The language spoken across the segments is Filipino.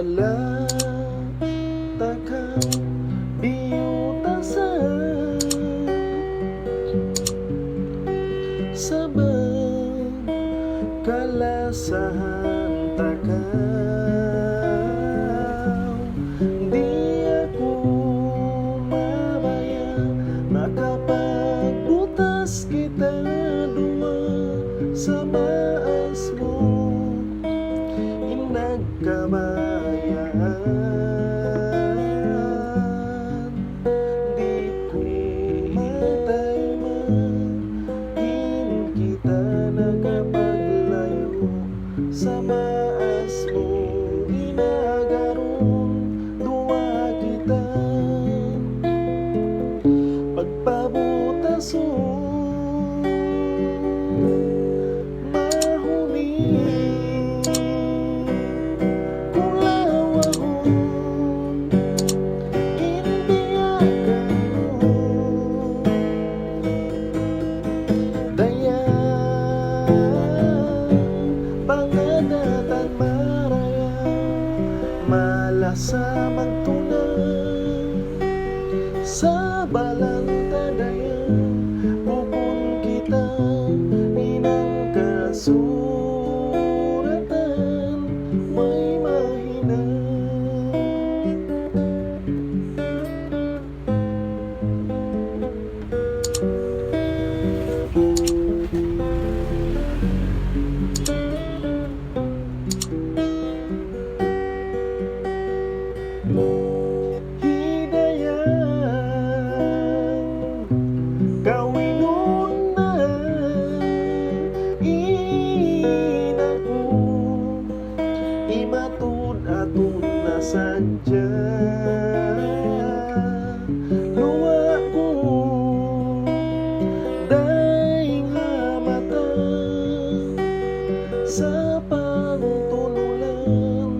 wala takang biutasan sabang kalasahan takaw. Di ako mabaya nakapagbutas kita duma sa maas mo inagkabayaan. Di ko matay maging kita nakapaglayo sa maas mo inagaron duwa kita pagpabutas mo sa magtunang sa balantadayan pupun kita inang kasuratan may mahina. Hidayang gawin nun na inaku imatud atun na sadya luwa ko daing hamatan sa pangtululan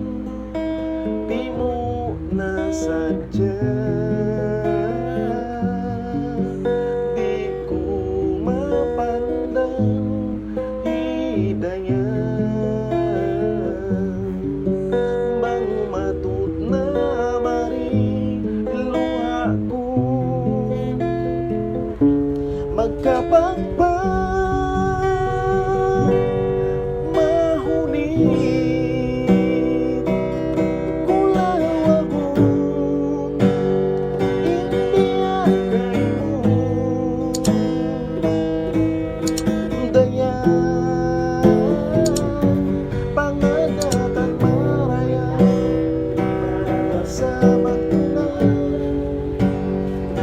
di mo nasadya. Di ko mapandang hidayan bang matut na mari luha ko magkapagpag mahuni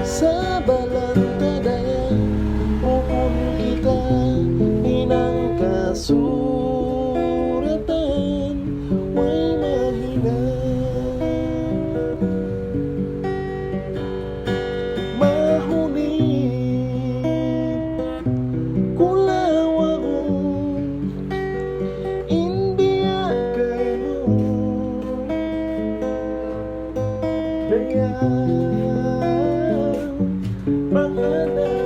sa balantadayan pupun kita inang kasuratan may mahina. Mahunit kulawa ko inbiya kayo daya pangada